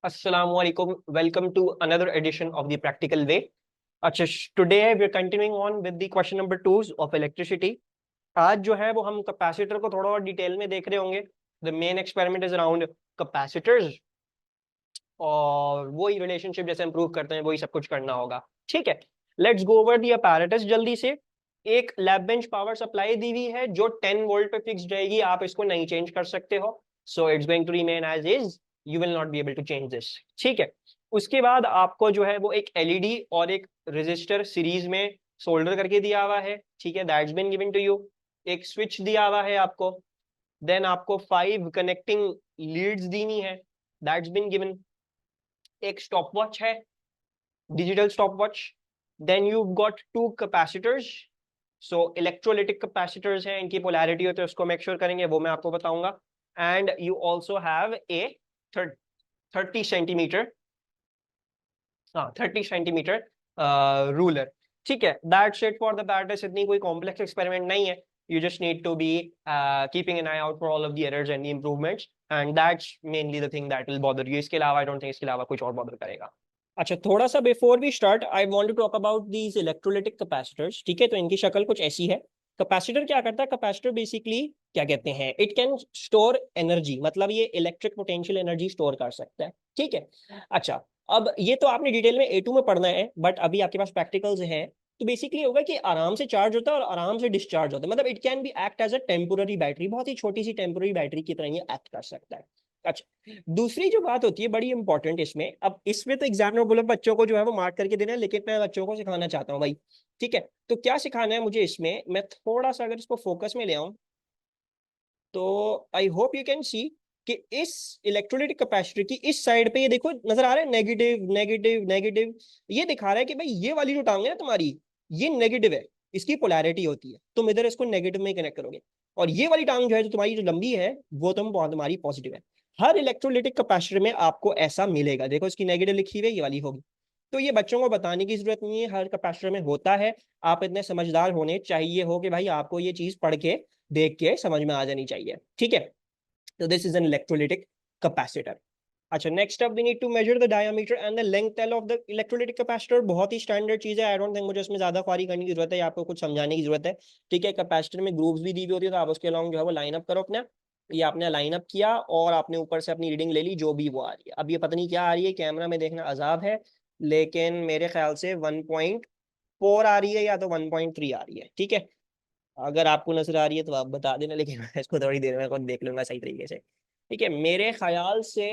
Assalamualaikum. Welcome to another edition of the Practical Way. अच्छा, today we're continuing on with the question number 2 of electricity. आज जो है वो हम capacitor को थोड़ा और डिटेल में देख रहे होंगे. The main experiment is around capacitors और वही रिलेशनशिप जैसे हम प्रूव करते हैं वही सब कुछ करना होगा. ठीक है, let's go over the apparatus जल्दी से. एक लैब बेंच पावर सप्लाई दी हुई है जो 10 वोल्ट पे फिक्स रहेगी, आप इसको नहीं चेंज कर सकते हो. So it's going to remain as is, you will not be able to change this. ठीक है, उसके बाद आपको जो है वो एक एलईडी और एक रेजिस्टर सीरीज में सोल्डर करके दिया हुआ है. ठीक है, that's been given to you. एक स्विच दिया हुआ है आपको. देन आपको 5 कनेक्टिंग लीड्स दीनी है, दैट्स बीन गिवन. एक स्टॉप वॉच है, digital stop watch. Then you got 2 capacitors. So electrolytic capacitors हैं, इनकी पोलैरिटी होती है उसको मेक श्योर करेंगे, वो मैं आपको बताऊंगा. And you also have a 30 centimetre 30 centimetre ruler. ठीक है, that's it for the batters. इतनी कोई कॉम्प्लेक्स एक्सपेरिमेंट नहीं है. You just need to be keeping an eye out for all of the errors and the improvements, and that's mainly the thing that will bother you. इसके अलावा I don't think इसके अलावा कुछ और bother करेगा. अच्छा, थोड़ा सा before we start I want to talk about these electrolytic capacitors. ठीक है, तो इनकी शक्ल कुछ ऐसी है. कैपेसिटर क्या करता है? कैपेसिटर बेसिकली क्या कहते हैं, इट कैन स्टोर एनर्जी, मतलब ये इलेक्ट्रिक पोटेंशियल एनर्जी स्टोर कर सकता है. ठीक है, अच्छा, अब ये तो आपने डिटेल में A2 में पढ़ना है, बट अभी आपके पास प्रैक्टिकल्स हैं. तो बेसिकली होगा कि आराम से चार्ज होता है और आराम से डिस्चार्ज होता है, मतलब it can be act as a temporary battery, बहुत ही छोटी सी टेम्पोररी बैटरी की तरह ये एक्ट कर सकता है. अच्छा, दूसरी जो बात होती है बड़ी इंपॉर्टेंट इसमें, अब इसमें तो एग्जामिनर बोले बच्चों को जो है वो मार्क करके देना है, लेकिन मैं बच्चों को सिखाना चाहता हूँ भाई. ठीक है, तो क्या सिखाना है मुझे इसमें, मैं थोड़ा सा अगर इसको फोकस में ले आऊं तो I hope you can see कि इस इलेक्ट्रोलाइटिक कैपेसिटर की इस साइड पे ये देखो नजर आ रहा है नेगेटिव नेगेटिव नेगेटिव. ये दिखा रहा है कि भाई ये वाली जो टांग है ना तुम्हारी, ये नेगेटिव है, इसकी पोलैरिटी होती है, तुम इधर इसको नेगेटिव में कनेक्ट करोगे. और ये वाली टांग जो है, जो तुम्हारी जो लंबी है, वो तुम्हारी पॉजिटिव है. हर इलेक्ट्रोलाइटिक कैपेसिटर में आपको ऐसा मिलेगा. देखो इसकी नेगेटिव लिखी हुई है, ये वाली होगी. तो ये बच्चों को बताने की जरूरत नहीं है, हर कैपेसिटर में होता है. आप इतने समझदार होने चाहिए हो कि भाई आपको ये चीज पढ़ के देख के समझ में आ जानी चाहिए. ठीक है, तो this is an electrolytic capacitor. अच्छा, next up we need to measure the diameter and the length L of the electrolytic capacitor. बहुत ही स्टैंडर्ड चीज है, आई डोंट थिंक मुझे इसमें ज्यादा ख्वारी करने की जरूरत है, आपको कुछ समझाने की जरूरत है. ठीक है, कैपेसिटर में ग्रूव्स भी दी हुई होती है, तो आप उसके अलॉन्ग जो है वो लाइन अप करो अपना. ये आपने लाइन अप किया और आपने ऊपर से अपनी रीडिंग ले ली, जो भी वो आ रही है. अब ये पता नहीं क्या आ रही है, कैमरा में देखना अजाब है, लेकिन मेरे ख्याल से 1.4 आ रही है या तो 1.3 आ रही है. ठीक है, अगर आपको नजर आ रही है तो आप बता देना, लेकिन मैं इसको थोड़ी देर में खुद देख लूंगा सही तरीके से. ठीक है, मेरे ख्याल से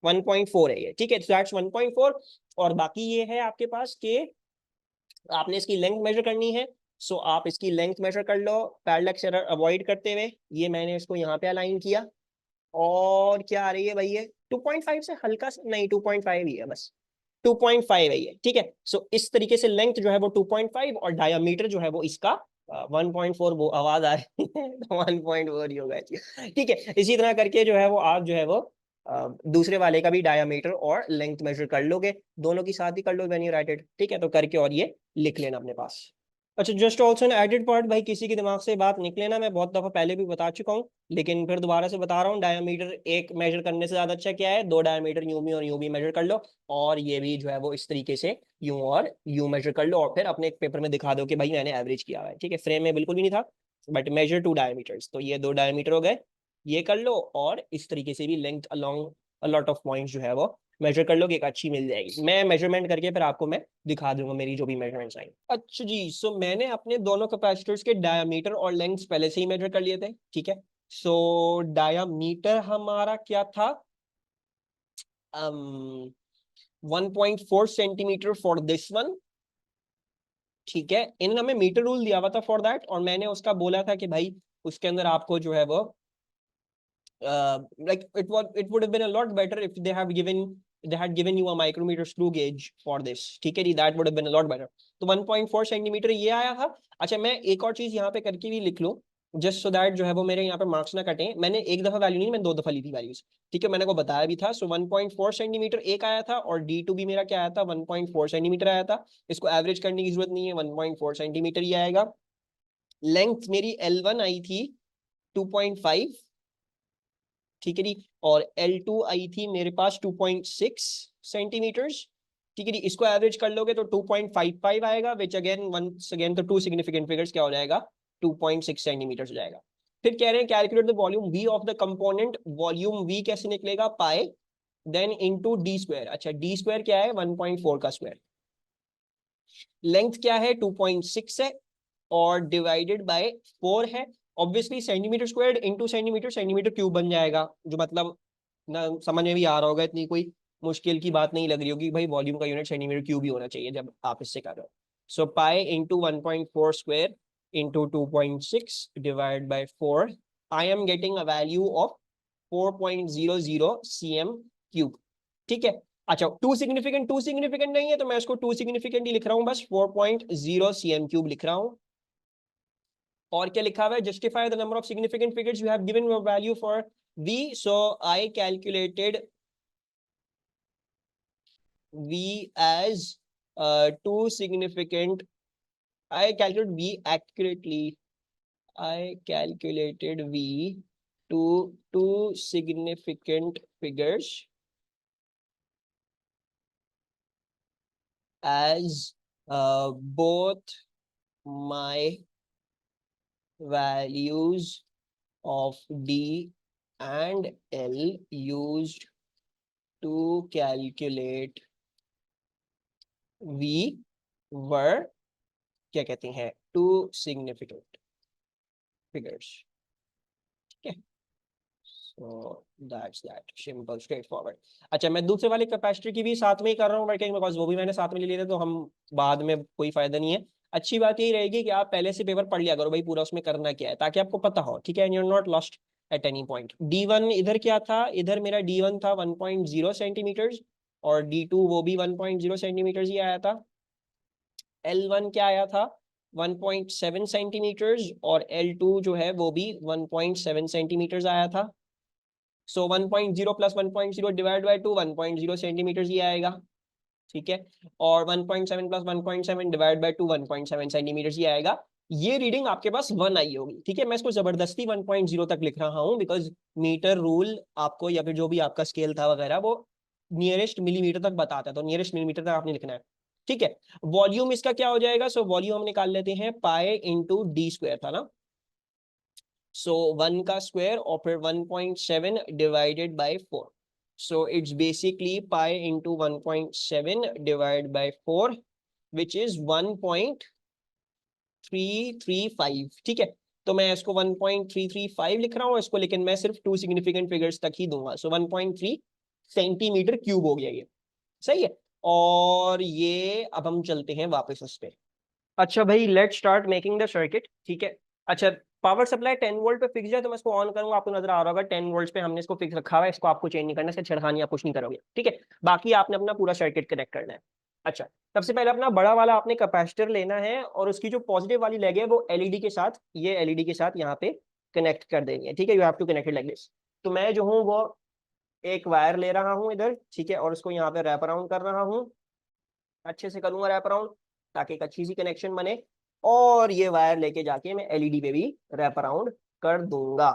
1.4 है ये. ठीक है, दैट्स 1.4. और बाकी ये है आपके पास कि आपने इसकी लेंथ मेजर करनी है. सो आप इसकी लेंथ मेजर कर लो पैरेलक्स एरर अवॉइड करते हुए. ये मैंने इसको यहाँ पे अलाइन किया. और क्या आ रही है भाई, ये 2.5 से हल्का सा नहीं, 2.5 ही है बस, 2.5 है ये. ठीक है, सो इस तरीके से लेंथ जो है वो 2.5 और डायमीटर जो है वो इसका 1.4. वो आवाज आ रही है 1.4 ही होगा. ठीक है, इसी तरह करके जो है वो आप जो है वो दूसरे वाले का भी डायमीटर और लेंथ मेजर कर लोगे, दोनों की साथ ही कर लो व्हेन यू राइट इट. ठीक है, तो करके और ये लिख लेना अपने पास. अच्छा, just also an added part, भाई किसी के दिमाग से बात निकले ना, मैं बहुत दफा पहले भी बता चुका हूँ, लेकिन फिर दोबारा से बता रहा हूँ. डायमीटर एक मेजर करने से ज्यादा अच्छा क्या है, 2 डायमीटर यूं भी और यूं भी मेजर कर लो, और ये भी जो है वो इस तरीके से यूं और यूं मेजर कर लो, और फिर अपने एक पेपर में दिखा दो कि भाई मैंने एवरेज किया हुआ है. ठीक है, फ्रेम में बिल्कुल भी नहीं था, बट मेजर 2 डायमीटर्स, तो ये 2 डायमीटर हो गए, ये कर लो. और इस तरीके से भी length along a lot of points जो है वो मेजर कर लो, कि एक अच्छी मिल जाएगी. मैं मेजरमेंट करके फिर आपको मैं दिखा दूंगा मेरी जो भी मेजरमेंट्स आई. अच्छा जी, सो मैंने अपने दोनों कैपेसिटर्स के डायमीटर और लेंथ पहले से ही मेजर कर लिए थे. ठीक है, सो डायमीटर हमारा क्या था, 1.4 सेंटीमीटर फॉर दिस वन. ठीक है, इन्होंने हमें मीटर रूल दिया हुआ था फॉर दैट, और मैंने उसका बोला था कि भाई उसके अंदर आपको जो है वो like it would have been a lot better if they had given you a micrometer screw gauge for this. ठीक है जी, that would have been a lot better. तो 1.4 सेंटीमीटर ये आया था. अच्छा, मैं एक और चीज यहाँ पे करके भी लिख लूँ, जस्ट सो दैट जो है वो मेरे यहाँ पे मार्क्स ना कटे. मैंने एक दफा वैल्यू नहीं, मैंने 2 दफा ली थी वैल्यूज. ठीक है, मैंने को बताया भी था. सो 1.4 सेंटीमीटर एक आया था, और D2 भी मेरा क्या आया था, 1.4 सेंटीमीटर आया था. इसको एवरेज करने की जरूरत नहीं है, 1.4 सेंटीमीटर ही आएगा. लेंथ मेरी L1 आई थी 2.5, ठीक है जी। और L2 आई थी मेरे पास 2.6 सेंटीमीटर्स, ठीक है जी। इसको एवरेज कर लोगे तो 2.55 आएगा, विच अगेन वंस अगेन तो टू सिग्निफिकेंट फिगर्स क्या हो जाएगा, 2.6 सेंटीमीटर हो जाएगा। फिर कह रहे हैं calculate the volume we of the component, volume we कैसे निकलेगा, पाई देन इनटू डी स्क्वायर। अच्छा डी स्क्वायर क्या है, 1.4 का स्क्वायर, लेंथ क्या है 2.6 है, और डिवाइडेड बाय 4 है। Obviously centimetre square into centimetre, centimetre cube बन जाएगा, जो मतलब ना समझ में भी आ रहा होगा, इतनी कोई मुश्किल की बात नहीं लग रही होगी भाई, वॉल्यूम का यूनिट सेंटीमीटर क्यूब ही होना चाहिए जब आप इससे कर रहे हो। So pi into 1.4 square into 2.6 divide by 4, I am getting a value of 4.00 cm cube, ठीक है। अच्छा टू सिग्निफिकेंट नहीं है तो मैं इसको टू सिग्निफिकेंट ही लिख रहा हूँ, बस 4.0 cm क्यूब लिख रहा हूँ। और क्या लिखा हुआ है, justify the number of significant figures you have given your value for v, so I calculated v as two significant, I calculated v accurately, I calculated v to two significant figures as both my values of d and l used to calculate v were क्या कहते हैं, to significant figures, ठीक है। So that's that, simple straight forward. अच्छा मैं दूसरे वाले capacitor की भी साथ में ही कर रहा हूँ वर्किंग, बिकॉज वो भी मैंने साथ में ले लिए थे, तो हम बाद में कोई फायदा नहीं है। अच्छी बात यही रहेगी कि आप पहले से पेपर पढ़ लिया करो भाई पूरा, उसमें करना क्या है, ताकि आपको पता हो, ठीक है, and you are not lost at any point. D1 इधर क्या था, इधर मेरा D1 था 1.0 सेंटीमीटर, और D2 वो भी 1.0 सेंटीमीटर ही आया था। L1 क्या आया था 1.7 सेंटीमीटर्स, और L2 जो है वो भी 1.7 सेंटीमीटर्स आया था। सो 1.0 प्लस 1.0 डिवाइड बाय 2 1.0 सेंटीमीटर्स ही आएगा, ठीक है। और 1.7 प्लस 1.7 डिवाइड बाय 2 1.7 सेंटीमीटर्स ही आएगा। ये रीडिंग आपके पास 1 आई होगी, ठीक है। मैं इसको जबरदस्ती 1.0 तक लिख रहा हूँ, बिकॉज मीटर रूल आपको या फिर जो भी आपका स्केल था वगैरह वो नियरेस्ट मिलीमीटर तक बताता है, तो नियरेस्ट मिलीमीटर तक आपने लिखना है, ठीक है। वॉल्यूम इसका क्या हो जाएगा, सो वॉल्यूम हम निकाल लेते हैं, पाई इंटू डी स्क्वायर था ना, सो 1 का स्क्वायर और फिर 1.7 divided by 4, so it's basically pi into 1.7 divide by 4 which is 1.335, ठीक है। तो मैं इसको 1.335 लिख रहा हूँ इसको, लेकिन मैं सिर्फ टू सिग्निफिकेंट फिगर्स तक ही दूंगा, सो 1.3 सेंटीमीटर क्यूब हो गया ये, सही है। और ये अब हम चलते हैं वापस उस पे। अच्छा भाई let's start making the circuit, ठीक है। अच्छा पावर सप्लाई 10 वोल्ट पे फिक्स है, तो मैं इसको ऑन करूंगा, आपको नजर आ रहा होगा 10 वोल्ट पे हमने इसको फिक्स रखा हुआ है, इसको आपको चेंज नहीं करना, इससे छेड़खानी आप कुछ नहीं करोगे, ठीक है। बाकी आपने अपना पूरा सर्किट कनेक्ट करना है। अच्छा सबसे पहले अपना बड़ा वाला आपने कैपेसिटर लेना है, और उसकी जो पॉजिटिव वाली लेग है वो एलईडी के साथ, ये एलईडी के साथ यहाँ पे कनेक्ट कर देनी है, ठीक है। You have to connect it like this. तो मैं जो हूँ वो एक वायर ले रहा हूँ इधर, ठीक है, और उसको यहाँ पे रैप अराउंड कर रहा हूँ, अच्छे से करूंगा रैप अराउंड, ताकि एक अच्छी सी कनेक्शन बने। और ये वायर लेके जाके मैं एलईडी पे भी रैप अराउंड कर दूंगा,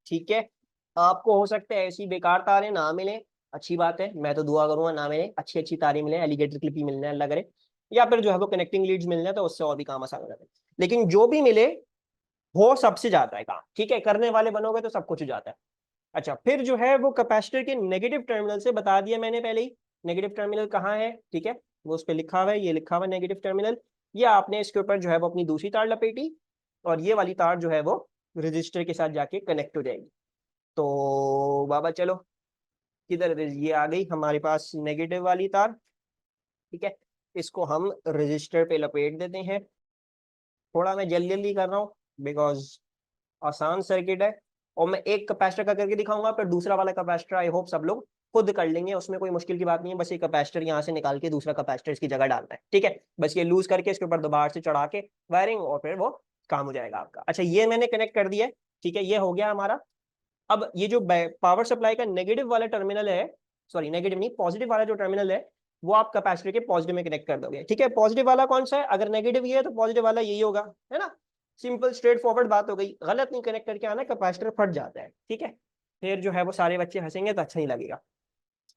ठीक है। आपको हो सकता है ऐसी बेकार तारें ना मिले, अच्छी बात है, मैं तो दुआ करूंगा ना मिले, अच्छी अच्छी तारें मिले, एलिगेटर क्लिप ही मिलना है अल्लाह करे, या फिर जो है वो कनेक्टिंग लीड्स मिलना है, तो उससे और भी काम आसान हो जाता है। लेकिन जो भी मिले वो सबसे जाता है काम, ठीक है, करने वाले बनोगे तो सब कुछ हो जाता है। अच्छा फिर जो है वो कैपेसिटर के नेगेटिव टर्मिनल से बता दिया मैंने पहले ही, नेगेटिव टर्मिनल कहाँ है, ठीक है, वो उस पर लिखा हुआ है, ये लिखा हुआ है नेगेटिव टर्मिनल। ये आपने इसके ऊपर जो है वो अपनी दूसरी तार लपेटी, और ये वाली तार जो है वो रजिस्टर के साथ जाके कनेक्ट हो जाएगी। तो बाबा चलो किधर, ये आ गई हमारे पास नेगेटिव वाली तार, ठीक है। इसको हम रजिस्टर पे लपेट देते हैं, थोड़ा मैं जल्दी जल्दी कर रहा हूँ बिकॉज आसान सर्किट है, और मैं एक कैपेसिटर का करके दिखाऊंगा, फिर दूसरा वाला कैपेसिटर आई होप सब लोग खुद कर लेंगे, उसमें कोई मुश्किल की बात नहीं है, बस ये कैपेसिटर यहाँ से निकाल के दूसरा कैपेसिटर इसकी जगह डालना है, ठीक है। बस ये लूज करके इसके ऊपर दोबारा से चढ़ा के वायरिंग, और फिर वो काम हो जाएगा आपका। अच्छा ये मैंने कनेक्ट कर दिया है, ठीक है, ये हो गया हमारा। अब ये जो पावर सप्लाई का नेगेटिव वाला टर्मिनल है, सॉरी नेगेटिव नहीं, पॉजिटिव वाला जो टर्मिनल है, वो आप कैपेसिटर के पॉजिटिव में कनेक्ट कर दोगे, ठीक है। पॉजिटिव वाला कौन सा है, अगर नेगेटिव ये है तो पॉजिटिव वाला यही होगा, है ना। सिंपल स्ट्रेट फॉरवर्ड बात हो गई, गलत नहीं कनेक्ट करके आना, कैपेसिटर फट जाता है, ठीक है। फिर जो है वो सारे बच्चे हंसेंगे तो अच्छा नहीं लगेगा।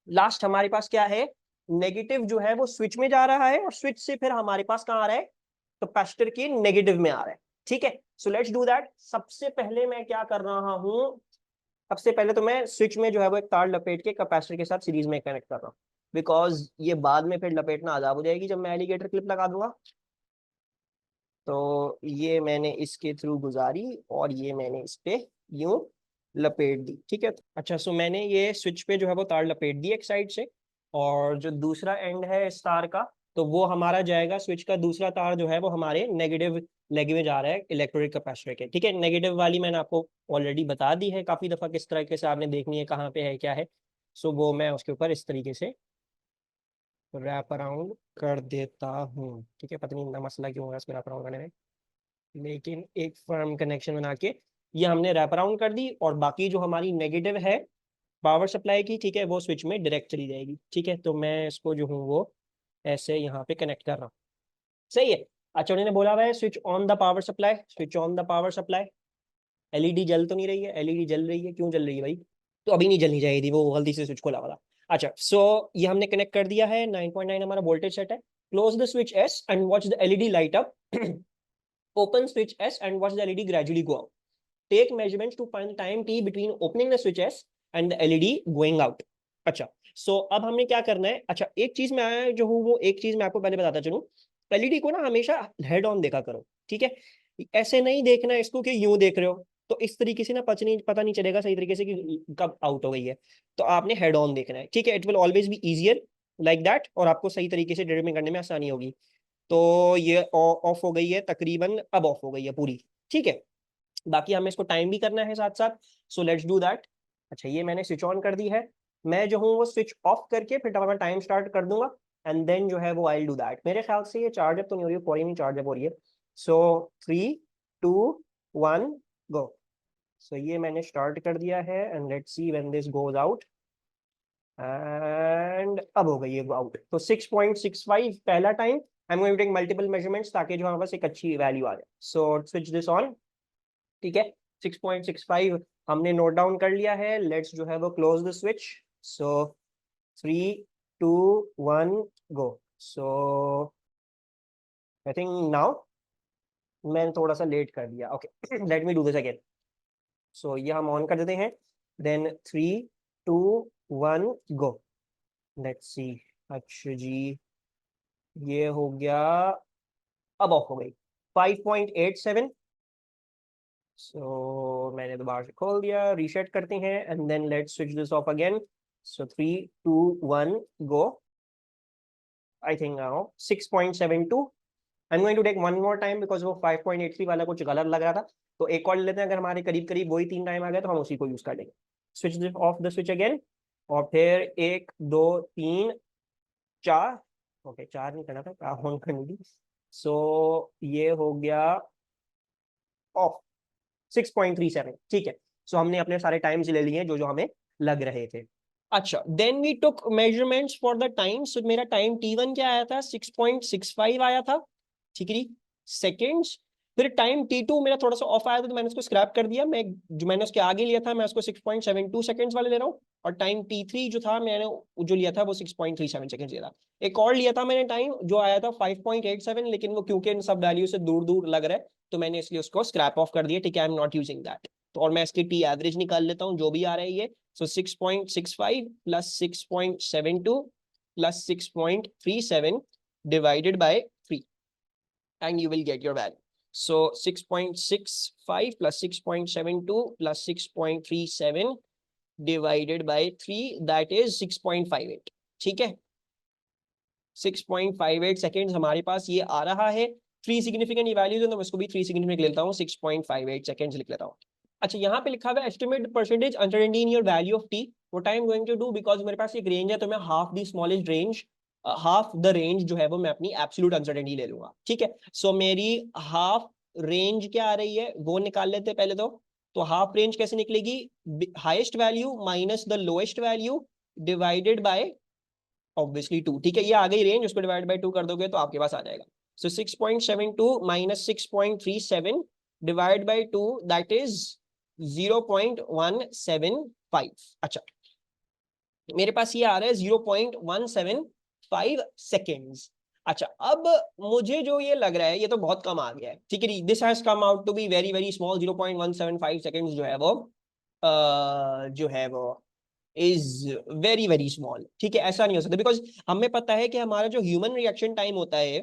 लास्ट हमारे पास क्या है, नेगेटिव जो है वो स्विच में जा रहा है और स्विच से फिर हमारे पास कहाँ आ रहा है, कैपेसिटर के नेगेटिव में आ रहा है। ठीक है, सो लेट्स डू दैट। सबसे पहले मैं क्या कर रहा हूँ, सबसे पहले तो मैं स्विच में जो है वो एक तार लपेट के कैपेसिटर के साथ सीरीज में कनेक्ट कर रहा हूँ, बिकॉज ये बाद में फिर लपेटना आजाद हो जाएगी जब मैं एलिगेटर क्लिप लगा दूंगा। तो ये मैंने इसके थ्रू गुजारी और ये मैंने इस पे यूं लपेट दी। ठीक है, अच्छा सो मैंने ये स्विच पे जो है वो तार लपेट दी एक साइड से, और जो दूसरा एंड है इस तार का, तो वो हमारा जाएगा, स्विच का दूसरा तार जो है वो हमारे नेगेटिव लेग में जा रहा है इलेक्ट्रोलिक कैपेसिटर के। ठीक है, नेगेटिव वाली मैंने आपको ऑलरेडी बता दी है काफी दफा, किस तरीके से आपने देखनी है, कहाँ पे है क्या है। सो वो मैं उसके ऊपर इस तरीके से रैप अराउंड कर देता हूँ। ठीक है, पता नहीं इतना मसला क्यों होगा इसमें रैप अराउंड करने में, लेकिन एक फर्म कनेक्शन बना के ये हमने रैप अराउंड कर दी, और बाकी जो हमारी नेगेटिव है पावर सप्लाई की, ठीक है, वो स्विच में डायरेक्ट चली जाएगी। ठीक है, तो मैं इसको जो हूँ वो ऐसे यहाँ पे कनेक्ट कर रहा हूँ। सही है। अच्छा, उन्होंने बोला हुआ है switch on the power supply, switch on the power supply. LED जल तो नहीं रही है, एलईडी जल रही है, क्यों जल रही है भाई, तो अभी नहीं जलनी चाहिए थी, वो गलती से स्विच खोला वाला। अच्छा सो ये हमने कनेक्ट कर दिया है, 9.9 हमारा वोल्टेज सेट है। Close the switch S and watch the LED light up. Open switch S and watch the LED gradually go out. Take measurements to find time T between opening the switch S and the LED going out. अच्छा so अब हमने क्या करना है, अच्छा एक चीज मैं जो हूँ वो एक चीज मैं आपको पहले बताता चलूं, एलईडी को ना हमेशा हेड ऑन देखा करो। ठीक है, ऐसे नहीं देखना इसको कि यूं देख रहे हो, तो इस तरीके से ना पता नहीं चलेगा सही तरीके से कि कब आउट हो गई है। तो आपने हेड ऑन देखना है। ठीक है, it will always be easier like that, और आपको सही तरीके से डिटरमाइन करने में आसानी होगी। तो ये ऑफ हो गई है तकरीबन, अब ऑफ हो गई है पूरी। ठीक है, बाकी हमें इसको टाइम भी करना है साथ साथ, सो लेट्स डू दैट। अच्छा ये मैंने स्विच ऑन कर दी है, मैं जो हूँ वो स्विच ऑफ करके फिर अपना टाइम स्टार्ट कर दूंगा, एंड देन जो है वो आई डू दैट। मेरे ख्याल से ये चार्ज अप तो नहीं हो रही है, फौरी नहीं चार्ज अप हो रही है। सो 3, 2, 1 गो। सो ये मैंने स्टार्ट कर दिया है, and let's see when this goes out, and अब हो गई है आउट। तो 6.65 पहला time. I am going to take multiple measurements ताकि जो हमारे पास एक अच्छी वैल्यू आ जाए। So switch this on. ठीक है, 6.65 हमने नोट डाउन कर लिया है। लेट्स जो है वो close the switch. So 3, 2, 1 go. So I think now मैंने थोड़ा सा लेट कर दिया, okay let me do this again. So ये हम ऑन कर देते हैं, देन 3, 2, 1 गो। Let's see. अच्छा जी, ये हो गया, अब ऑफ हो गई 5.87। सो मैंने दोबारा से खोल दिया, रीसेट करते हैं, and then let's switch this off again. So 3, 2, 1 go. I think now 6.72। I am going to take one more time because वो 5.83 वाला कुछ गलत लग रहा था, तो एक और लेते हैं, अगर हमारे करीब करीब वही 3 टाइम आ गया तो हम उसी को यूज कर लेंगे। Switch off the switch again, और फिर 1, 2, 3, 4। ओके 4 नहीं करना था, ऑन करनी थी। सो ये हो गया ऑफ 6.37। ठीक है, सो हमने अपने सारे टाइम्स ले लिए जो जो हमें लग रहे थे। अच्छा then we took measurements for the time. So मेरा टाइम T1 क्या आया था, 6.65 आया था। ठीक है, सेकेंड्स। फिर टाइम T2 मेरा थोड़ा सा ऑफ आया था, तो मैंने उसको स्क्रैप कर दिया। मैं जो मैंने उसके आगे लिया था मैं उसको 6.72 सेकंड्स वाले ले रहा हूँ, और टाइम T3 जो था मैंने जो लिया था वो 6.37 सेकंड्स लिया था। एक और लिया था मैंने टाइम जो आया था 5.87, लेकिन वो क्योंकि इन सब वैल्यू से दूर दूर लग रहा है तो मैंने इसलिए उसको स्क्रैप ऑफ कर दिया। ठीक है, I am not using that. तो और मैं इसकी टी एवरेज निकाल लेता हूँ जो भी आ रहा है ये। So 6.65 plus 6.72 plus 6.37 divided by 3, and you will get your value. So 6.65 plus 6.72 plus 6.37 divided by 3, that is 6.58. ठीक है, 6.58 सेकेंड हमारे पास ये आ रहा है। 3 सिग्निफिकेंट ये वैल्यूज है तो मैं इसको भी 3 सिग्निफिकेंट लेता हूँ, 6.58 सेकेंड लिख लेता हूँ। अच्छा यहाँ पे लिखा हुआ है estimate percentage uncertainty in your value of T. What I am going to do, because मेरे पास एक रेंज है तो मैं half the smallest range, half the range जो है वो मैं अपनी एब्सोल्यूट अनसर्टेनिटी ले लूंगा। ठीक है, सो मेरी हाफ रेंज क्या आ रही है वो निकाल लेते हैं पहले तो हाफ रेंज कैसे निकलेगी, highest value minus the lowest value divided by obviously 2। ठीक है, ये आ गई रेंज, उसको डिवाइड बाय 2 कर दोगे तो आपके पास आ जाएगा। सो 6.72 minus 6.37 divide by 2, that is 0.175। अच्छा, मेरे पास ये आ रहा है 0.175 सेकेंड्स। अच्छा, अब मुझे जो ये लग रहा है ये तो बहुत कम आ गया है, ठीक है। This has come out to be very very small. 0.175 seconds जो है वो इज वेरी वेरी स्मॉल, ठीक है। ऐसा नहीं हो सकता, बिकॉज हमें पता है कि हमारा जो ह्यूमन रिएक्शन टाइम होता है,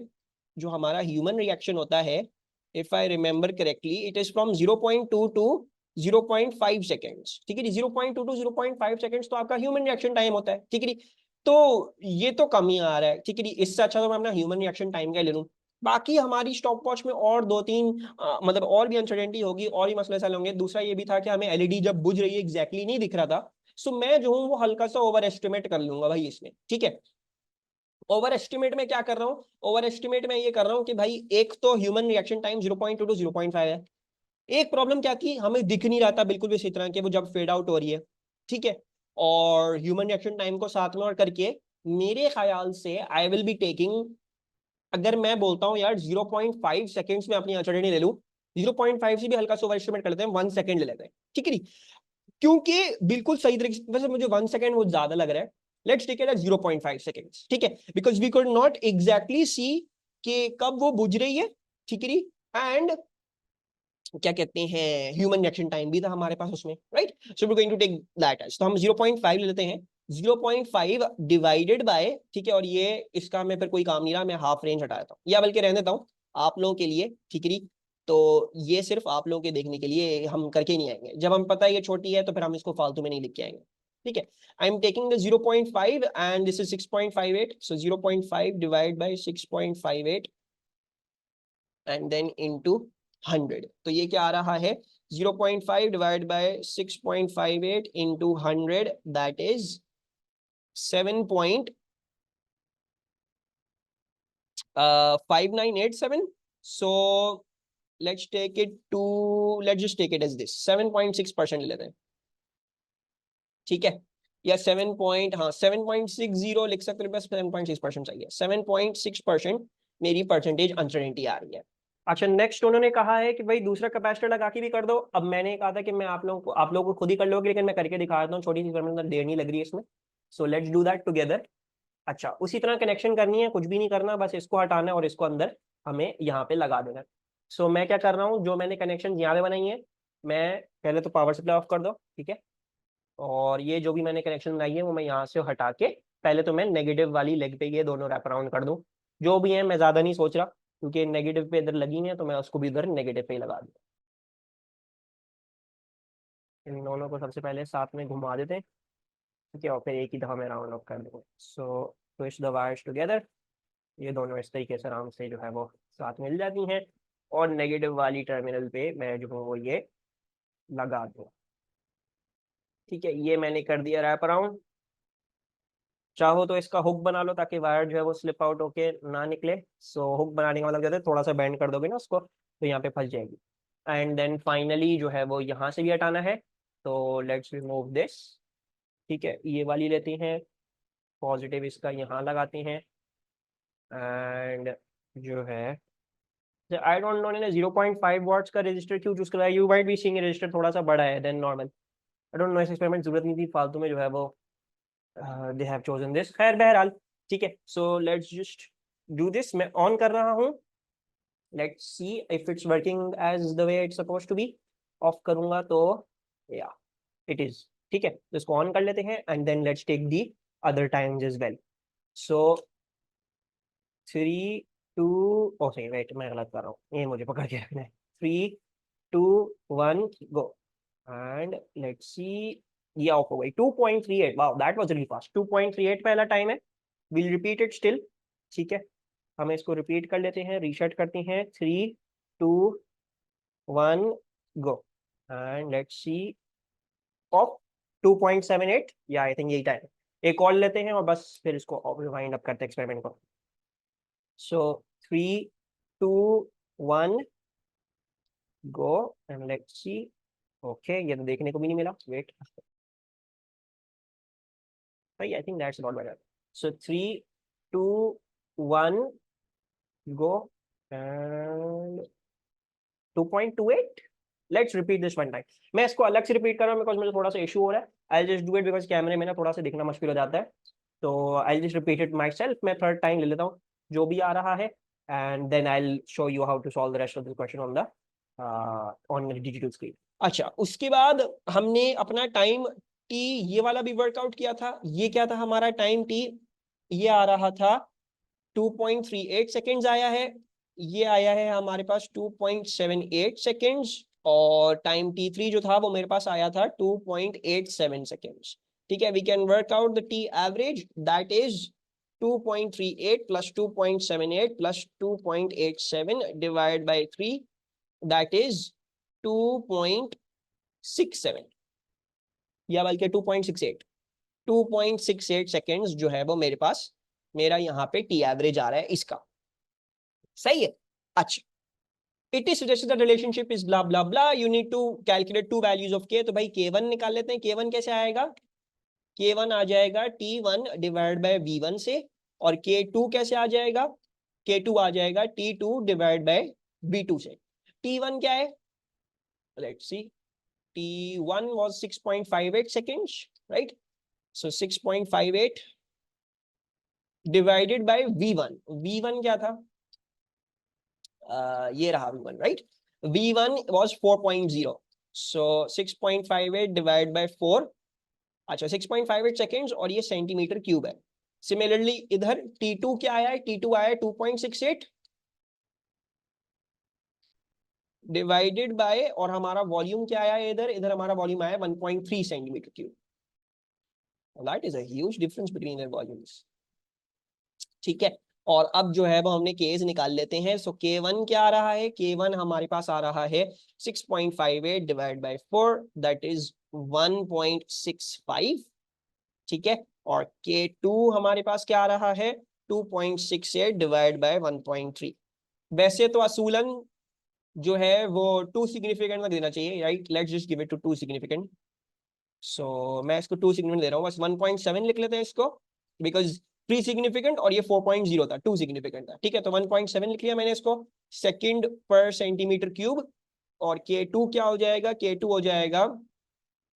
जो हमारा ह्यूमन रिएक्शन होता है, if I remember correctly, it is from 0.2 to 0.5 seconds, ठीक है। 0.2 टू 0.5 सेकेंड्स तो आपका ह्यूमन रिएक्शन टाइम होता है, ठीक है। तो ये तो कम ही आ रहा है, ठीक है। इससे अच्छा तो मैं अपना ह्यूमन रिएक्शन टाइम का ले लूँ। बाकी हमारी स्टॉप वॉच में और दो तीन मतलब और भी अनसर्टेनिटी होगी, और ही मसले हल होंगे। दूसरा ये भी था कि हमें एलईडी जब बुझ रही है एग्जैक्टली नहीं दिख रहा था, सो मैं जो हूँ वो हल्का सा ओवर एस्टिमेट कर लूंगा भाई इसमें, ठीक है। ओवर एस्टिमेट में क्या कर रहा हूँ, ओवर एस्टिमेट में ये कर रहा हूँ कि भाई एक तो ह्यूमन रिएक्शन टाइम 0.2 टू 0.5 है। एक प्रॉब्लम क्या थी, हमें दिख नहीं रहा था बिल्कुल भी इसी तरह के वो जब फेड आउट हो रही है, ठीक है। और ह्यूमन रिएक्शन टाइम को साथ में और करके मेरे ख्याल से आई विल बी टेकिंग, अगर मैं बोलता हूँ यार 0.5 सेकेंड्स में अपनी अनसर्टेनिटी ले लूँ, 0.5 से भी हल्का सा ओवर एस्टिमेट कर लेते हैं, 1 सेकेंड ले लेते हैं, ठीक है। क्योंकि बिल्कुल सही तरीके से, वैसे मुझे 1 सेकेंड वो ज्यादा लग रहा है। Let's take it as 0.5 seconds, ठीक है। Because we could not exactly see कि कब वो बुझ रही है, ठीक है। एंड क्या कहते हैं, ह्यूमन रिएक्शन टाइम भी था हमारे पास उसमें, right. So we going to take that as, तो हम 0.5 ले लेते हैं। 0.5 डिवाइडेड बाय, ठीक है। और ये इसका मैं फिर कोई काम नहीं रहा, मैं हाफ रेंज हटा देता हूँ, या बल्कि रहने देता हूँ आप लोगों के लिए, ठीक है। तो ये सिर्फ आप लोगों के देखने के लिए, हम करके नहीं आएंगे। जब हम पता है ये छोटी है तो फिर हम इसको फालतू में नहीं लिख के आएंगे, ठीक है। I am taking the 0.5 and this is 6.58, so 0.5 divide by 6.58 and then into 100। तो ये क्या आ रहा है, 0.5 divide by 6.58 into 100, that is 7.5987। So let's take it to, let's just take it as this 7.6% ले लेते हैं, ठीक है। या 7 पॉइंट, हाँ 7.60 लिख सकते हैं, बस 7.6% चाहिए। 7.6% मेरी परसेंटेज अनसर्टेनिटी आ रही है। अच्छा, नेक्स्ट उन्होंने कहा है कि भाई दूसरा कैपेसिटर लगा के भी कर दो। अब मैंने कहा था कि मैं आप लोगों को खुद ही कर लोगे, लेकिन मैं करके दिखा देता हूँ, छोटी सी देर नहीं लग रही है इसमें। So let's do that together. अच्छा, उसी तरह कनेक्शन करनी है, कुछ भी नहीं करना, बस इसको हटाना है और इसको अंदर हमें यहाँ पे लगा देना। सो मैं क्या कर रहा हूँ, जो मैंने कनेक्शन यहाँ पे बनाई है, मैं पहले तो पावर सप्लाई ऑफ कर दो, ठीक है। और ये जो भी मैंने कनेक्शन बनाई है वो मैं यहाँ से हटा के पहले तो मैं नेगेटिव वाली लेग पे ये दोनों रैप अराउंड कर दूं। जो भी है मैं ज्यादा नहीं सोच रहा, क्योंकि नेगेटिव पे इधर लगी है तो मैं उसको भी इधर नेगेटिव पे ही लगा दूँ। इन दोनों को सबसे पहले साथ में घुमा देते हैं, ठीक है। और फिर एक ही दफा में राउंड ऑफ कर देंगे। सो पुश द वायर्स टुगेदर। ये दोनों इस तरीके से आराम से जो है वो साथ मिल जाती हैं। और नेगेटिव वाली टर्मिनल पे मैं जो हूँ वो ये लगा दूँ, ठीक है। ये मैंने कर दिया रैप अराउंड। चाहो तो इसका हुक बना लो ताकि वायर जो है वो स्लिप आउट होके ना निकले। सो हुक बनाने का मतलब कहते हैं थोड़ा सा बेंड कर दोगे ना उसको तो यहाँ पे फंस जाएगी। एंड देन फाइनली जो है वो यहाँ से भी हटाना है। तो लेट्स रिमूव दिस, ठीक है। ये वाली लेते हैं, पॉजिटिव इसका यहाँ लगाते हैं। एंड जो है, आई डोंट नो, 0.5 वॉट्स का रजिस्टर क्यों चूज कराया। You might be seeing register थोड़ा सा बड़ा है then normal. I don't know, इस एक्सपेरिमेंट जरूरत नहीं थी, फालतू में जो है वो दे हैव चोजन दिस। खैर बहरहाल, ठीक है। So let's just do this. मैं ऑन कर रहा हूँ, let's see if it's working as the way it's suppose to be. Off करूंगा तो या इट इज, ठीक है। तो इसको ऑन कर लेते हैं and then let's take the other times as well. So 3 2, oh सही, वेट मैं गलत कर रहा हूँ, ये मुझे पकड़ के रखना है। 3 2 1 गो। एंड लेट्स सी, ये ऑफ हो गई। 2.38, wow that was really fast. 2.38 पहला टाइम है। विल रिपीट इट स्टिल, ठीक है। हम इसको रिपीट कर लेते हैं, रीसेट करते हैं। 3 2 1 गो। एंड लेट्स सी ऑफ 2.78, या आई थिंक यही टाइम। एक और लेते हैं और बस फिर इसको रिवाइंड अप करते हैं एक्सपेरिमेंट को। सो 3 2 1 go and let's C. Okay, ये तो देखने को भी नहीं मिला, वेट भाई, I think that's about better. So 3 2 1 go and 2.28, let's repeat this one time. मैं इसको अलग से रिपीट कर रहा हूँ बिकॉज मुझे थोड़ा सा इशू हो रहा है। I just do it because कैमरे में ना थोड़ा सा दिखना मुश्किल हो जाता है। तो I just repeat it myself. मैं थर्ड टाइम ले लेता हूँ जो भी आ रहा है, and then I will show you how to solve the rest of the question on digital screen. अच्छा, उसके बाद हमने अपना टाइम टी ये वाला भी वर्कआउट किया था। ये क्या था हमारा टाइम टी? ये आ रहा था 2.38 सेकेंड्स आया है। ये आया है हमारे पास 2.78 सेकेंड्स, और टाइम t3 जो था वो मेरे पास आया था 2.87 सेकेंड्स। ठीक है, we can work out the T average, that is 2.38 plus 2.78 plus 2.87 divide by 3, that is 2.67, या बल्कि 2.68। 2.68 सेकेंड्स जो है वो मेरे पास, मेरा यहाँ पे टी एवरेज आ रहा है इसका। सही है। अच्छा, it is suggested that relationship is blah blah blah, you need to calculate two values of k। तो भाई k1 निकाल लेते हैं। k1 कैसे आएगा? k1 आ जाएगा t1 डिवाइड बाय v1 से, और k2 कैसे आ जाएगा? k2 आ जाएगा t2 डिवाइड बाय v2 से। t1 क्या है? Let's see, t1 was 6.58 seconds, right? So 6.58 divided by v1। v1 क्या था? ये रहा v1, right? v1 was 4.0, so 6.58 divided by 4। अच्छा, 6.58 सेकेंड्स, और ये सेंटीमीटर क्यूब है। सिमिलरली इधर t2 क्या आया है? t2 आया है 2.68 डिवाइडेड बाय, और हमारा वॉल्यूम क्या आया है इधर? इधर हमारा वॉल्यूम आया 1.3 centimetre cube. That is a huge difference between their volumes. ठीक है, और अब जो है वो हमने केस निकाल लेते हैं। सो k1 क्या आ रहा है? k1 हमारे पास आ रहा है 6.58 डिवाइड बाय 4, दैट इज 1.65। ठीक है, और k2 हमारे पास क्या आ रहा है? 2.68 डिवाइड बाय 1.3। वैसे तो असूलन जो है वो टू सिग्निफिकेंट में देना चाहिए, right? Let's just give it to two significant. So मैं इसको टू सिग्निफिकेंट दे रहा हूँ, बस 1.7 लिख लेते हैं इसको, बिकॉज 3 सिग्निफिकेंट और ये 4.0 था, 2 सिग्निफिकेंट था। ठीक है, तो 1.7 लिख लिया मैंने इसको, सेकंड पर सेंटीमीटर क्यूब। और k2 क्या हो जाएगा? k2 हो जाएगा,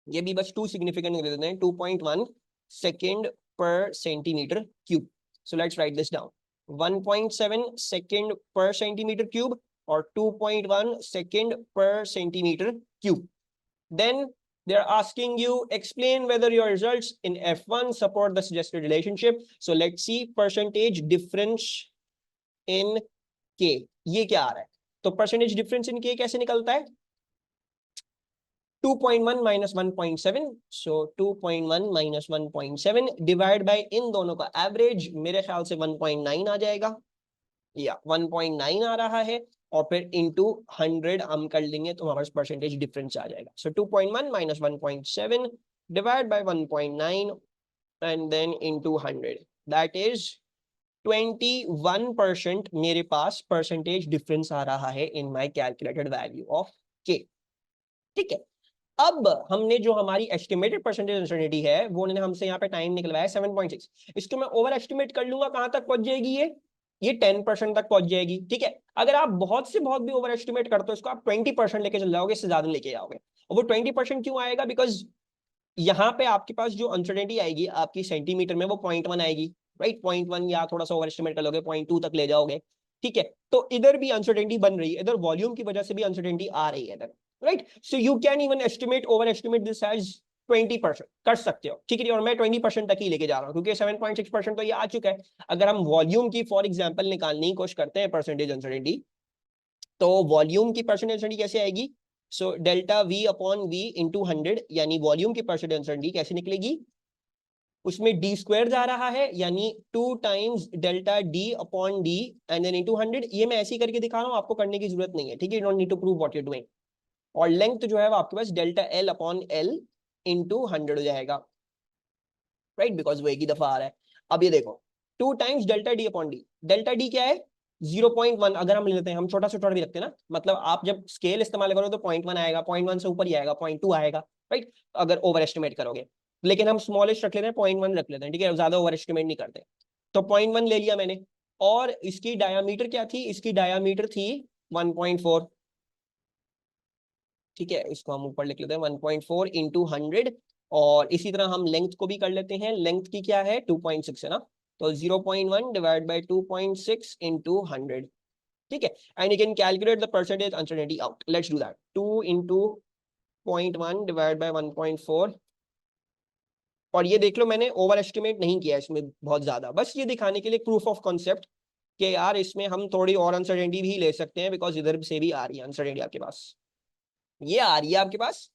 ये भी बस 2 सिग्निफिकेंट दे देते हैं, 2.1 सेकंड पर centimetre cube. So let's write this down, 1.7 second पर सेंटीमीटर क्यूब और 2.1 सेकंड पर centimetre cube. Then they are asking you explain whether your results in F1 support the suggested relationship. So let's see percentage difference in K। ये क्या आ रहा है? तो percentage difference in K कैसे निकलता है? 2.1 minus 1.7, so 2.1 minus 1.7 divide bye इन दोनों का एवरेज, मेरे ख्याल से 1.9 आ जाएगा, या 1.9 आ रहा है, और फिर इंटू 100 हम कर लेंगे तो हमारे परसेंटेज डिफरेंस आ जाएगा। So 2.1 minus 1.7 divide by 1.9 and then into 100, that is 21% मेरे पास परसेंटेज डिफरेंस आ रहा है in my calculated value of K. ठीक है, अब हमने जो हमारी एस्टिमेटेड परसेंटेज अनसर्टेनिटी है वो उन्होंने हमसे यहाँ पे टाइम निकलवाया 7.6। इसको मैं ओवर एस्टिमेट कर लूंगा, कहां तक पहुंच जाएगी ये 10% तक पहुंच जाएगी। ठीक है, अगर आप बहुत से बहुत भी ओवर एस्टिमेट करते हो इसको, आप 20% लेके चल जाओगे, इससे ज्यादा लेके जाओगे। और वो 20% क्यों आएगा? बिकॉज यहाँ पे आपके पास जो अनसर्टेनिटी आएगी आपकी सेंटीमीटर में वो 0.1 आएगी, राइट? 0.1 या थोड़ा सा ओवर एस्टिमेट कर लोगे 0.2 तक ले जाओगे। ठीक है, तो इधर भी अनसर्टेनिटी बन रही है, इधर वॉल्यूम की वजह से भी अनसर्टेनिटी आ रही है इधर, right? So you can even estimate over estimate this as 20% कर सकते हो। ठीक है, और मैं 20% तक ही लेके जा रहा हूँ क्योंकि 7.6% तो ये आ चुका है। अगर हम वॉल्यूम की फॉर एग्जाम्पल निकालने की कोशिश करते हैं परसेंटेज अनसर्टेनिटी, तो वॉल्यूम की परसेंटेज अनसर्टेनिटी कैसे आएगी? So delta V upon V into 100, यानी वॉल्यूम की परसेंटेज अनसर्टेनिटी कैसे निकलेगी? उसमें डी स्क्वायर जा रहा है, यानी 2 times delta D upon D and then into 100। ये मैं ऐसे ही करके दिखा रहा हूँ, आपको करने की जरूरत नहीं है। ठीक है, you don't need to prove what you are doing. और लेंथ जो है वो आपके पास delta L upon L into 100 हो जाएगा, राइट? बिकॉज वो एक ही दफा आ रहा है। अब ये देखो, 2 times delta D upon D, delta D क्या है? 0.1। अगर हम लेते हैं, हम छोटा छोटा भी रखते हैं ना, मतलब आप जब स्केल इस्तेमाल करोगे तो 0.1 आएगा, 0.1 से ऊपर ही आएगा, 0.2 आएगा, राइट? अगर ओवर एस्टिमेट करोगे, लेकिन हम स्मॉलेस्ट रख लेते हैं, 0.1 रख लेते हैं। ठीक है, ज्यादा ओवर एस्टिमेट नहीं करते। तो 0.1 ले लिया मैंने, और इसकी डायामीटर क्या थी? इसकी डायामीटर थी 1.4। ठीक है, इसको हम ऊपर लिख लेते हैं 1.4 इंटू 100, और इसी तरह हम लेंथ को भी कर लेते हैं। लेंथ की क्या है, 2.6 है ना, तो 0.1 डिवाइड बाई 2.6 इंटू 100। ठीक है, and you can calculate the percentage uncertainty out. Let's do that. 2 into 0.1 divide by 1.4, और ये देख लो मैंने ओवर एस्टिमेट नहीं किया इसमें बहुत ज्यादा, बस ये दिखाने के लिए प्रूफ ऑफ कॉन्सेप्ट कि यार इसमें हम थोड़ी और अनसर्टेनिटी भी ले सकते हैं, बिकॉज इधर से भी आ रही है अनसर्टेनिटी आपके पास। ये आ रही है आपके पास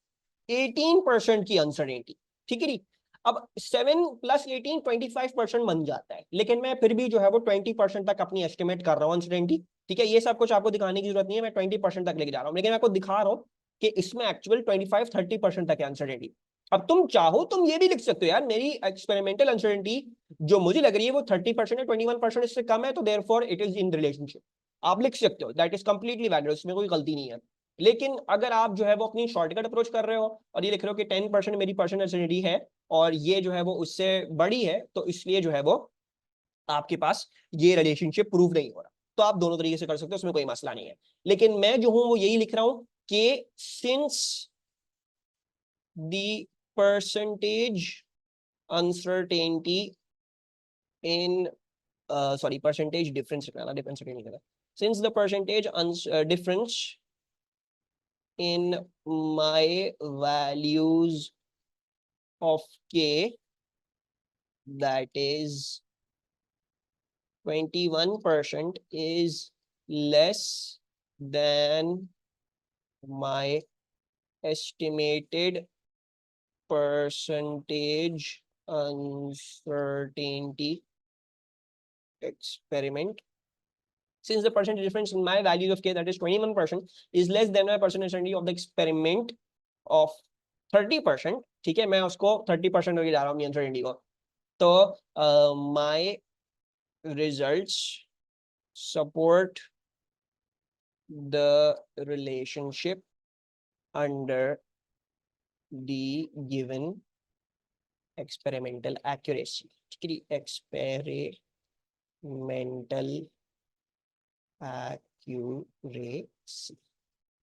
18% की अनसर्टेनिटी। ठीक है जी। अब 7 प्लस 18 25% बन जाता है, लेकिन मैं फिर भी जो है वो 20% तक अपनी एस्टिमेट कर रहा हूँ अनसर्टेनिटी। ठीक है, ये सब कुछ आपको दिखाने की जरूरत नहीं है, मैं 20% तक लेके जा रहा हूँ, लेकिन मैं आपको दिखा रहा हूँ कि इसमें एक्चुअल 25-30% तक है अनसर्टेनिटी। अब तुम चाहो तुम ये भी लिख सकते हो, यार मेरी एक्सपेरिमेंटल अनसर्टेनिटी जो मुझे लग रही है वो 30% है, 21% इससे कम है, तो therefore it is in relationship. आप लिख सकते हो, दैट इज कंप्लीटली वैलिड, उसमें कोई गलती नहीं है। लेकिन अगर आप जो है वो अपनी शॉर्टकट अप्रोच कर रहे हो और ये लिख रहे हो कि 10% मेरी पर्सनल अनसर्टेनिटी है और ये जो है वो उससे बड़ी है, तो इसलिए जो है वो आपके पास ये रिलेशनशिप प्रूव नहीं हो रहा, तो आप दोनों तरीके से कर सकते हो, उसमें कोई मसला नहीं है। लेकिन मैं जो हूं वो यही लिख रहा हूं कि since the percentage uncertainty in sorry, percentage difference लिखना, डिफरेंस नहीं लिखना, since the percentage difference in my values of k, that is 21%, is less than my estimated percentage uncertainty experiment. Since the percentage difference in my values of k, that is 21%, is less than my percentage uncertainty of the experiment of 30%, ठीक है, मैं उसको 30% होके जा रहा हूँ uncertainty को, तो my results support the relationship under the given experimental accuracy। ठीक है, experimental accuracy।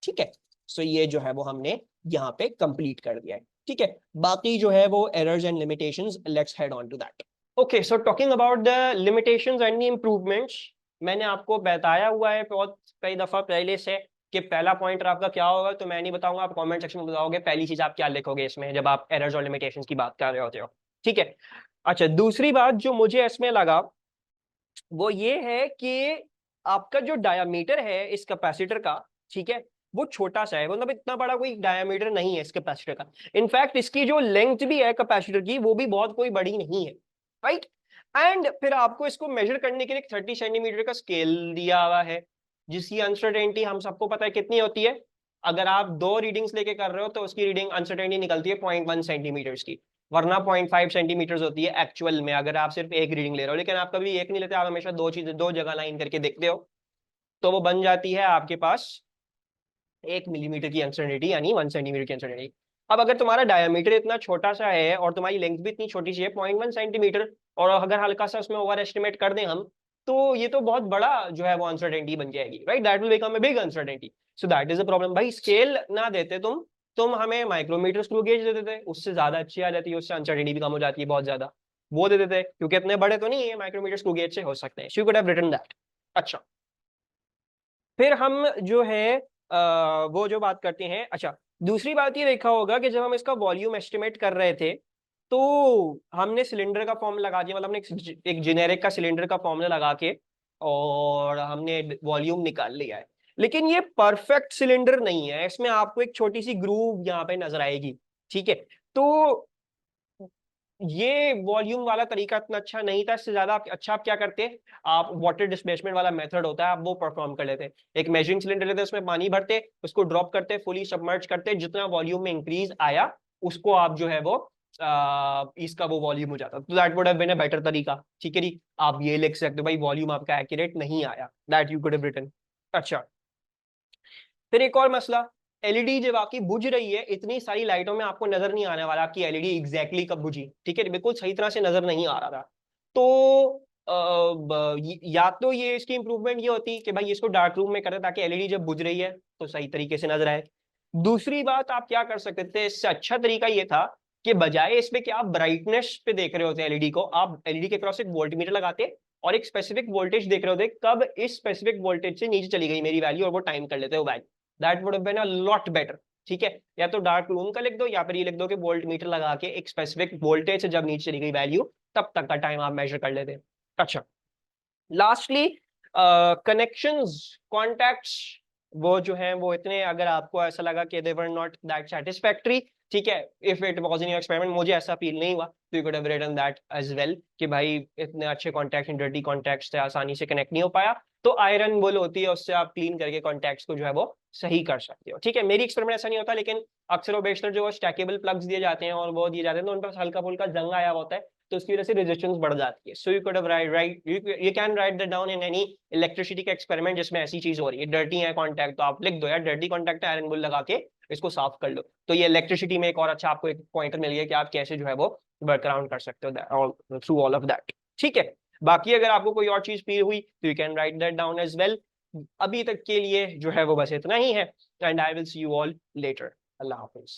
ठीक है, सो ये जो है वो हमने यहाँ पे कंप्लीट कर दिया है। ठीक है, बाकी जो है वो errors and limitations, let's head on to that. Okay, so talking about the limitations and the improvements, मैंने आपको बताया हुआ है बहुत कई दफा पहले से कि पहला पॉइंटर आपका क्या होगा, तो मैं नहीं बताऊंगा, आप कमेंट सेक्शन में बताओगे पहली चीज आप क्या लिखोगे इसमें जब आप एरर्स और लिमिटेशंस की बात कर रहे होते हो। ठीक है, अच्छा, दूसरी बात जो मुझे इसमें लगा वो ये है कि आपका जो डायामीटर है इस कैपेसिटर का, ठीक है, वो छोटा सा है, मतलब इतना बड़ा कोई डायामीटर नहीं है इस कैपेसिटर का। इनफैक्ट इसकी जो लेंथ भी है कैपेसिटर की वो भी बहुत कोई बड़ी नहीं है, राइट। एंड फिर आपको इसको मेजर करने के लिए 30 सेंटीमीटर का स्केल दिया हुआ है, जिसकी अनसर्टेनिटी हम सबको पता है कितनी होती है। अगर आप 2 रीडिंग्स लेके कर रहे हो तो उसकी रीडिंग अनसर्टेनिटी निकलती है 0.1 सेंटीमीटर की, वरना 0.5 सेंटीमीटर होती है एक्चुअल में, अगर आप सिर्फ एक रीडिंग ले रहे हो। लेकिन आप कभी एक नहीं लेते, आप हमेशा दो चीजें दो जगह लाइन करके देखते हो, तो वो बन जाती है आपके पास 1 मिलीमीटर की अनसर्टेनिटी, यानी 1 सेंटीमीटर की अनसर्टेनिटी। अब अगर तुम्हारा डायमीटर इतना छोटा सा है और तुम्हारी लेंथ भी इतनी छोटी सी है 0.1 सेंटीमीटर, और अगर हल्का सा उसमें ओवर एस्टिमेट कर दें हम, तो ये तो बहुत बड़ा जो है वो अनसर्टेनिटी बन जाएगी, right, that will become a big uncertainty. So that is a problem. भाई स्केल ना देते तुम हमें माइक्रोमीटर स्क्रू गेज दे देते, उससे ज्यादा अच्छी आ जाती है, उससे अनसर्टेनिटी भी कम हो जाती है बहुत ज्यादा, वो दे देते, क्योंकि इतने बड़े तो नहीं है, माइक्रोमीटर स्क्रू गेज से हो सकते हैं। You could have written that. अच्छा, फिर हम जो है वो जो बात करते हैं, अच्छा, दूसरी बात ये देखा होगा कि जब हम इसका वॉल्यूम एस्टिमेट कर रहे थे तो हमने सिलेंडर का फॉर्म लगा दिया, मतलब हमने एक जेनेरिक का सिलेंडर का फॉर्मूला लगा के और हमने वॉल्यूम निकाल लिया है। लेकिन ये परफेक्ट सिलेंडर नहीं है, इसमें आपको एक छोटी सी ग्रूव यहाँ पे नजर आएगी। ठीक है, तो ये वॉल्यूम वाला तरीका इतना अच्छा नहीं था, इससे ज्यादा अच्छा आप क्या करते, आप वाटर डिस्प्लेसमेंट वाला मेथड होता है, आप वो परफॉर्म कर लेते। एक मेजरिंग सिलेंडर लेते, उसमें पानी भरते, उसको ड्रॉप करते, फुली सबमर्ज करते, जितना वॉल्यूम में इंक्रीज आया उसको आप जो है वो इसका वो वॉल्यूम हो जाता, तो that would have been a better तरीका। ठीक है जी, आप ये लिख सकते हो भाई वॉल्यूम आपका एक्यूरेट नहीं आया, that you could have written. अच्छा, फिर एक और मसला, एलईडी जब आपकी बुझ रही है, इतनी सारी लाइटों में आपको नजर नहीं आने वाला आपकी एलईडी एग्जैक्टली कब बुझी, ठीक है, बिल्कुल सही तरह से नजर नहीं आ रहा था। तो या तो ये इसकी इंप्रूवमेंट ये होती कि भाई इसको डार्क रूम में करें ताकि एलईडी जब बुझ रही है तो सही तरीके से नजर आए, दूसरी बात आप क्या कर सकते थे, इससे अच्छा तरीका ये था कि बजाय इसमें कि आप ब्राइटनेस पे देख रहे होते हैं एलईडी को, आप एलईडी के क्रॉस एक वोल्टमीटर लगाते और एक स्पेसिफिक वोल्टेज देख रहे होते कब इस स्पेसिफिक वोल्टेज से नीचे चली गई मेरी वैल्यू, और वो टाइम कर लेते हो value. That would have been a lot better. ठीक है, या तो डार्क रूम का लिख दो या फिर ये लिख दो कि वोल्ट मीटर लगा के एक स्पेसिफिक वोल्टेज से जब नीचे चली गई वैल्यू तब तक का टाइम आप मेजर कर लेते। अच्छा, लास्टली कनेक्शंस, कॉन्टैक्ट्स, वो जो है वो इतने, अगर आपको ऐसा लगा कि they were not that satisfactory, ठीक है, if it was in your experiment, मुझे ऐसा फील नहीं हुआ, तो you could have written that as well कि भाई इतने अच्छे कॉन्टैक्ट्स इन डर्टी कॉन्टैक्ट्स से आसानी से कनेक्ट नहीं हो पाया, तो आयरन बुल होती है, उससे आप क्लीन करके कॉन्टैक्ट्स को जो है वो सही कर सकते हो। ठीक है, मेरी एक्सपेरिमेंट ऐसा नहीं होता, लेकिन अक्सर बेशतर जो स्टैकेबल प्लग्स दिए जाते हैं और वो दिए जाते हैं तो उन पर हल्का फुल्का जंग आया होता है, तो उसकी वजह से रेजिस्टेंस बढ़ जाती है। So you could have right you can write that down in any electricity का एक्सपेरिमेंट जिसमें ऐसी चीज हो रही है, डर्टी है कॉन्टैक्ट, तो आप लिख दो यार डर्टी कॉन्टैक्ट है, आयरन बुल लगा के इसको साफ कर लो। तो ये इलेक्ट्रिसिटी में एक और अच्छा आपको एक पॉइंटर मिल गया कि आप कैसे जो है वो वर्क अराउंड कर सकते हो थ्रू ऑल ऑफ दैट। ठीक है, बाकी अगर आपको कोई और चीज फील हुई तो you can write that down as well. अभी तक के लिए जो है वो बस इतना ही है, and I will see you all later. अल्लाह हाफिज।